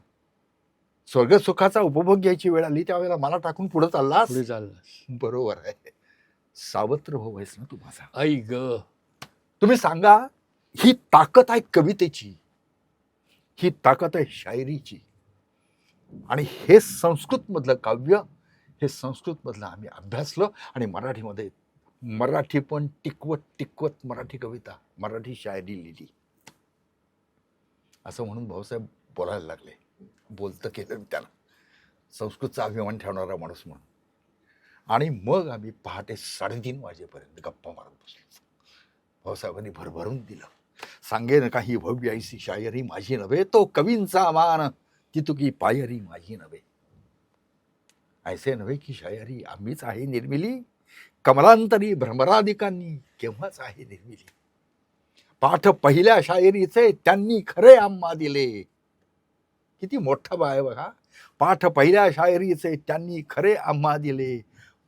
स्वर्ग सुखाचा उपभोग घ्यायची वेळ आली त्यावेळेला मला टाकून पुढे चाललास.
पुढे चालला.
बरोबर आहे. सावत्र भाऊ आहेस ना तू माझा.
आई ग.
तुम्ही सांगा, ही ताकद आहे कवितेची, ही ताकद आहे शायरीची. आणि हे संस्कृत मधलं काव्य, हे संस्कृत मधलं आम्ही अभ्यासलं आणि मराठीमध्ये मराठी पण टिकवत मराठी कविता, मराठी शायरी लिहिली. असं म्हणून भाऊसाहेब बोलायला लागले. बोलतं केलं मी त्याला, संस्कृतचा अभिमान ठेवणारा माणूस म्हणून. आणि मग आम्ही पहाटे 3:30 वाजेपर्यंत गप्पा मारत बसलो. भाऊसाहेबांनी भरभरून दिलं. सांगेन काही भव्य ऐसी शायरी माझी नव्हे, तो कवींचा मान ती तुकी पायरी माझी नव्हे. ऐसे नव्हे की शायरी आम्हीच आहे निर्मिली, कमलांतरी भ्रमराधिकांनी केव्हाच आहे निर्मिली. पाठ पहिल्या शायरीचे त्यांनी खरे आम्हा दिले. किती मोठा बाय बघा. पाठ पहिल्या शायरीचे त्यांनी खरे आम्हा दिले,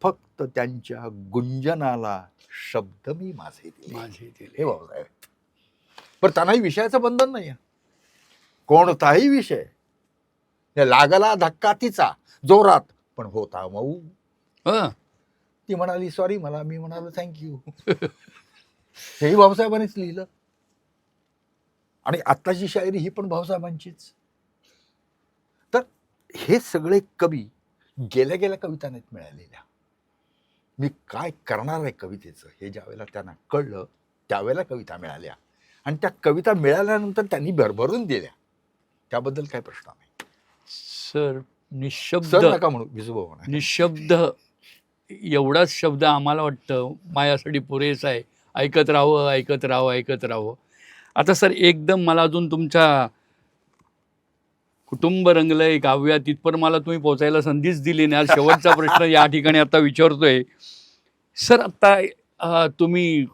फक्त त्यांच्या गुंजनाला शब्द मी माझे दिले. हे भाऊसाहेब. पण त्यांनाही विषयाचं बंधन नाही. कोणताही विषय लागला धक्का तिचा जोरात, पण होता मऊ. ती म्हणाली सॉरी मला, मी म्हणालो थँक्यू. हेही भाऊसाहेबांनीच लिहिलं. आणि आत्ताची शायरी ही पण भाऊसाहेबांचीच. तर हे सगळे कवी गेल्या गेल्या कविता नाहीत मिळालेल्या. मी काय करणार आहे कवितेचं हे ज्यावेळेला त्यांना कळलं त्यावेळेला कविता मिळाल्या. आणि त्या कविता मिळाल्यानंतर त्यांनी भरभरून दिल्या. त्याबद्दल काही प्रश्न नाही.
सर निशब्द,
सर नका म्हणू, विजूभाऊ म्हणा.
निशब्द एवढाच शब्द आम्हाला वाटतं माझ्यासाठी पुरेसा आहे. ऐकत राहावं, ऐकत राहावं, ऐकत राहावं. आता सर एकदम मला अजून तुमच्या कुटुंब रंगलंय काव्यात तिथपर मला तुम्ही पोचायला संधीच दिली नाही. आज शेवटचा प्रश्न या ठिकाणी आता विचारतोय. सर आता तुम्ही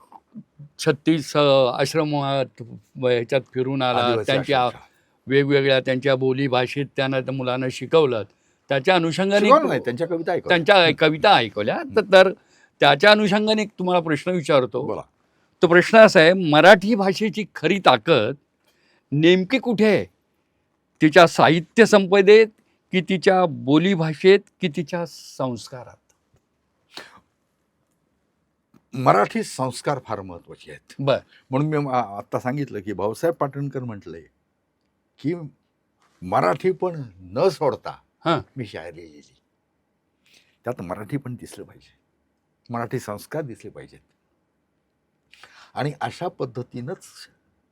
36 आश्रमात ह्याच्यात फिरून आला,
आदिवासी
त्यांच्या
आश्रमशाळा.
वेगवेगळ्या त्यांच्या बोली भाषेत त्यांना त्या मुलांना शिकवलं. त्याच्या अनुषंगाने
शिकवलं नाही, त्यांच्या कविता ऐकवल्या.
त्यांच्या कविता ऐकवल्या. तर त्याच्या अनुषंगाने एक तुम्हाला प्रश्न विचारतो.
बोला.
तो प्रश्न असा आहे, मराठी भाषेची खरी ताकद नेमकी कुठे आहे? तिच्या साहित्य संपदेत की तिच्या बोलीभाषेत की तिच्या संस्कारात?
मराठी संस्कार फार महत्वाचे आहेत.
बर.
म्हणून मी आता सांगितलं की भाऊसाहेब पाटणकर म्हटलंय की मराठी पण न सोडता
हां.
मी शायरी लिहिली. त्यात मराठी पण दिसलं पाहिजे, मराठी संस्कार दिसले पाहिजेत. आणि अशा पद्धतीनंच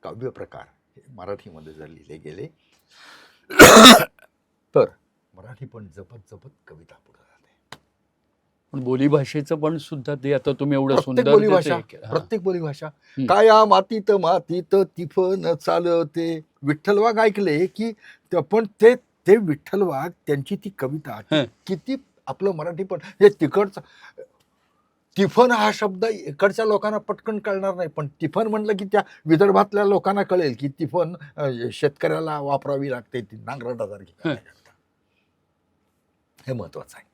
काव्य प्रकार हे मराठीमध्ये जर लिहिले गेले तर मराठी पण जपत जपत कविता पुढे जाते.
पण बोलीभाषेचं पण सुद्धा ते आता तुम्ही एवढं
प्रत्येक
सुंदर
बोलीभाषा,
देताय. हां.
प्रत्येक बोलीभाषा.
हं.
काया मातीत मातीत तिफन चालते. विठ्ठल वाघ ऐकले की पण ते विठ्ठल वाघ त्यांची ती कविता
हं.
किती आपलं मराठी पण हे तिकडचं. तिफन हा शब्द इकडच्या लोकांना पटकन कळणार नाही, पण तिफन म्हणलं की त्या विदर्भातल्या लोकांना कळेल की तिफन शेतकऱ्याला वापरावी लागते, ती नांगरटासारखी करण्याकरता. हे महत्वाचं आहे.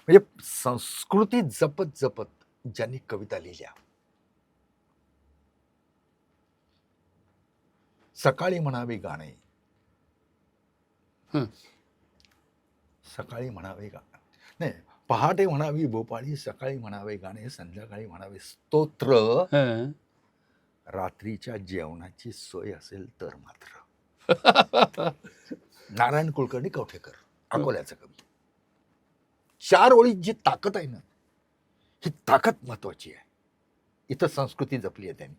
म्हणजे संस्कृती जपत जपत ज्यांनी कविता लिहिल्या. सकाळी म्हणावे गाणे,
हं.
सकाळी म्हणावे गाणे नाही, पहाटे म्हणावी भोपाळी, सकाळी म्हणावे गाणे, संध्याकाळी म्हणावे स्तोत्र,
हं.
रात्रीच्या जेवणाची सोय असेल तर मात्र. नारायण कुलकर्णी कवठेकर, अकोल्याचं कवी. 4 ओळीत जी ताकद आहे ना, ही ताकद महत्वाची आहे. इथं संस्कृती जपली आहे त्यांनी.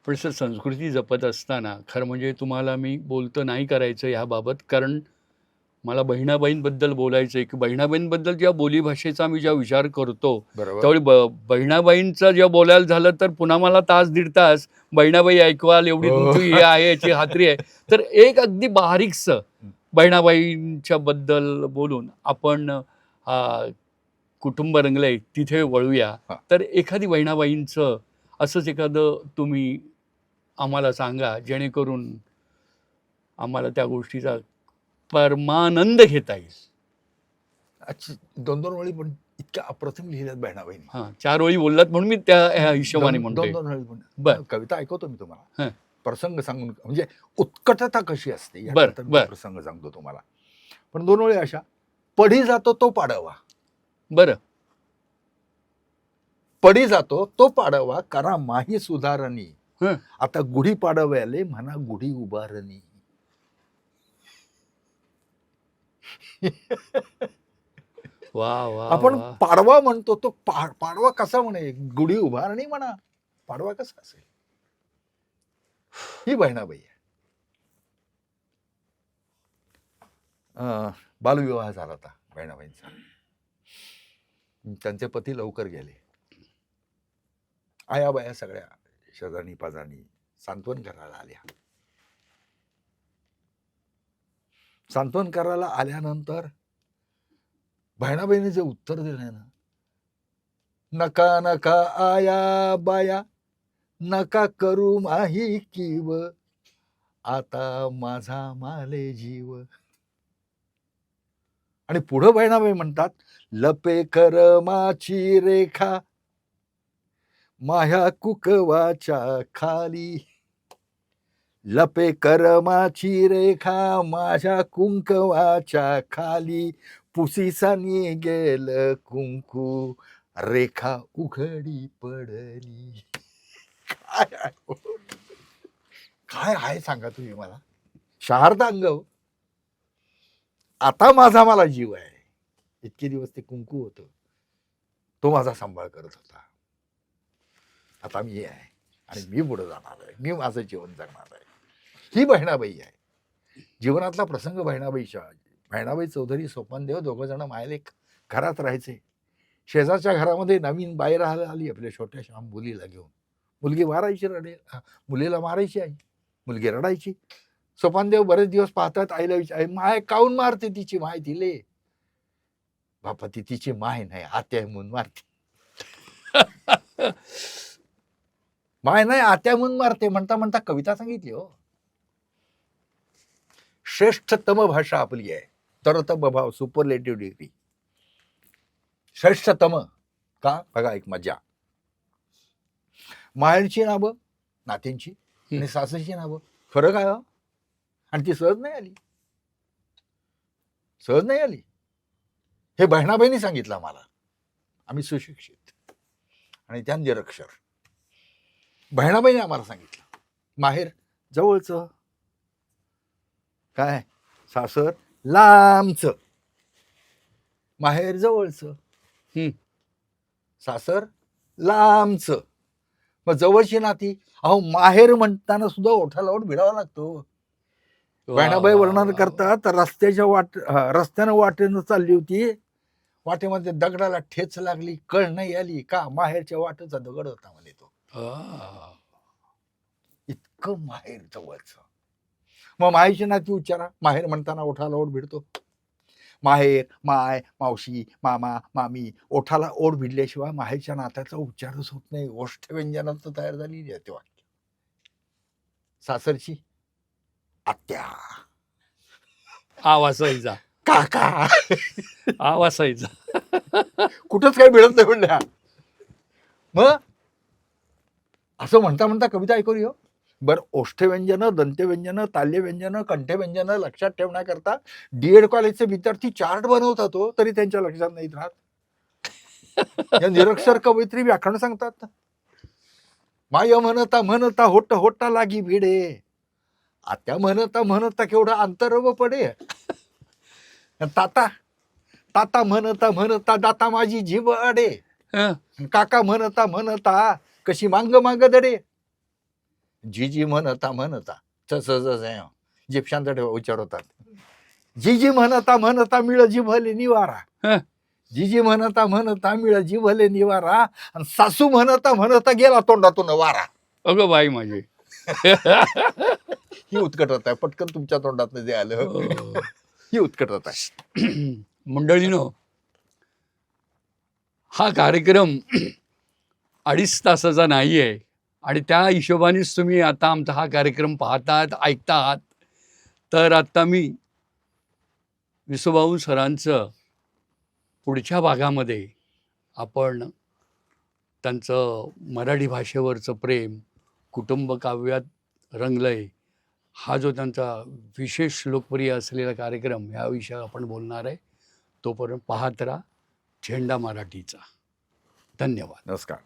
पण सर, संस्कृती जपत असताना खरं म्हणजे तुम्हाला मी बोलतं नाही करायचं ह्याबाबत, कारण मला बहिणाबाईंबद्दल बोलायचं आहे की बहिणाबाईंबद्दल जेव्हा बोलीभाषेचा मी जेव्हा विचार करतो
बरोबर.
त्यावेळी बहिणाबाईंचं जेव्हा बोलायला झालं तर पुन्हा मला तास दीड तास बहिणाबाई ऐकवाल एवढी
हो.
तुमची हे आहे याची खात्री आहे. तर एक अगदी बारीकसं बहिणाबाईंच्या बद्दल बोलून आपण कुटुंब रंगलंय तिथे वळूया.
हा.
तर एखादी बहिणाबाईंचं असंच एखादं तुम्ही आम्हाला सांगा, जेणेकरून आम्हाला त्या गोष्टीचा परमानंद घेता येईल.
अच्छा, 2-2 ओळी पण इतक्या अप्रतिम लिहिल्यात बहिणाबाईंनी.
हां, 4 ओळी बोललात म्हणून मी त्या ह्या हिशोबाने म्हणतोय.
2-2 ओळी पण.
बर.
कविता ऐकवतो मी तुम्हाला.
हं.
प्रसंग सांगून, म्हणजे उत्कटता कशी असते
बर,
याकरता मी
बर.
प्रसंग सांगतो तुम्हाला. पण 2 ओळी अशा. पढी जातो तो पाडवा,
बरं.
पडी जातो तो पाडवा, करा माही सुधारणी,
हं.
आता गुढी पाडव्याले म्हणा गुढी उभारणी.
वा वा
आपण
वा.
पाडवा म्हणतो, तो पाडवा कसा म्हणे, गुढी उभारणी म्हणा, पाडवा कसा असेल. ही बहिणाबाई आहे. बालविवाह झाला होता बहिणाबाईंचा. त्यांचे पती लवकर गेले. आयाबाया सगळ्या शेजारणी पाजारणी सांत्वन करायला आल्या. सांत्वन करायला आल्यानंतर बहिणाबाईने जे उत्तर दिले ना, नका नका आया बाया, नका करू माही कीव, आता माझा माले जीव. आणि पुढं बहिणाबाई म्हणतात, लपे करमाची रेखा माह्या कुकवाच्या खाली, लपे करमाची रेखा माझ्या कुंकवाच्या खाली, पुसीसानी गेल कुंकू, रेखा उघडी पडली. काय आहे हो? काय आहे सांगा तुम्ही मला. शारदांग. आता माझा मला जीव आहे. इतके दिवस ते कुंकू होतं, तो माझा सांभाळ करत होता. आता मी आहे आणि मी पुढे जाणार आहे, मी माझं जीवन जगणार आहे. ही बहिणाबाई आहे. जीवनातला प्रसंग बहिणाबाईच्या. बहिणाबाई चौधरी, सोपानदेव दोघं जण मायलेक घरात राहायचे. शेजारच्या घरामध्ये नवीन बाई राहायला आली आपल्या छोट्याशा मुलीला घेऊन. मुलगी मारायची, मुलीला मारायची आई, मुलगी रडायची. सोपानदेव बरेच दिवस पाहतात, आईला विचार, माय काऊन मारते तिची माय तिले. बापा, ती तिची माय नाही, आत्या म्हणून मारते. माय नाही, आत्या म्हणून मारते. म्हणता म्हणता कविता सांगितली हो. श्रेष्ठतम भाषा आपली आहे. तरतम भाव, सुपरलेटिव्ह डिग्री. श्रेष्ठतम का बघा, एक मजा. माहेरची नावं नातींची आणि सासरीची नावं फरक आहे. आणि ती सहज नाही आली, सहज नाही आली. हे बहिणाबाईंनी सांगितलं मला. आम्ही सुशिक्षित आणि त्या निरक्षर. बहिणाबाईने आम्हाला सांगितलं, माहेर जवळचं, काय सासर लांबचं. माहेर जवळचं, सासर लांबचं. मग जवळची नाती, अहो माहेर म्हणताना सुद्धा ओठाला ओठ भिडावा लागतो. बहिणाबाई वर्णन करतात, रस्त्यानं वाटेनं चालली होती, वाटेमध्ये दगडाला ठेच लागली, कळ नाही आली का, माहेरच्या वाटेचा दगड होता म्हणे तो. इतकं माहेर जवळचं. मग माहेरची नाती उच्चारा. माहेर म्हणताना ओठाला ओठ भिडतो. माहेर, माय, मावशी, मामा, मामी. ओठाला ओठ भिडल्याशिवाय माहेरच्या नात्याचा उच्चारच होत नाही. ओष्ठ व्यंजनात तयार झालेली आहे ते वाक्य. सासरची आत्या,
आवासाईचा,
काका,
आवासाईचा.
कुठंच काही मिळत नाही म्हणल्या. मग असं म्हणता म्हणता कविता ऐकवली हो. बरं, ओष्ठव्यंजनं, दंत्यव्यंजनं, ताल्यव्यंजनं, कंठव्यंजनं लक्षात ठेवण्याकरता डीएड कॉलेजचे विद्यार्थी चार्ट बनवतात हो, तरी त्यांच्या लक्षात नाही राहत. या निरक्षर कवयित्री व्याकरण सांगतात. माय म्हणता म्हणता होट होटा लागी भिडे, आत्या म्हणता म्हणता केवढा अंतर व पडे. ताता ताता म्हणता म्हणता दाता माझी जीव अडे,
हं.
काका म्हणता म्हणता कशी मांग मांग दडे. जीजी म्हणता म्हणता जीभ शांत ठेवा उच्चार होतात. जीजी म्हणता म्हणता मिळ जिभले निवारा,
हं.
जीजी म्हणता म्हणता मिळ जिभले निवारा, आणि सासू म्हणता म्हणता गेला तोंडातून वारा.
अगं बाई माझी.
ही उत्कटता आहे, पटकन तुमच्या तोंडात जे आलं
हो.
ही उत्कटता आहे.
मंडळीनो, हा कार्यक्रम 2.5 तासाचा नाही आहे आणि त्या हिशोबानेच तुम्ही आता आमचा हा कार्यक्रम पाहतात, ऐकतात. तर आता मी विसोबाऊ सरांचं पुढच्या भागामध्ये आपण त्यांचं मराठी भाषेवरचं प्रेम, कुटुंब काव्यात रंगलंय, हा जो त्यांचा विशेष लोकप्रिय असलेला कार्यक्रम, ह्या विषयावर आपण बोलणार आहे. तोपर्यंत पाहत राहा झेंडा मराठीचा. धन्यवाद.
नमस्कार.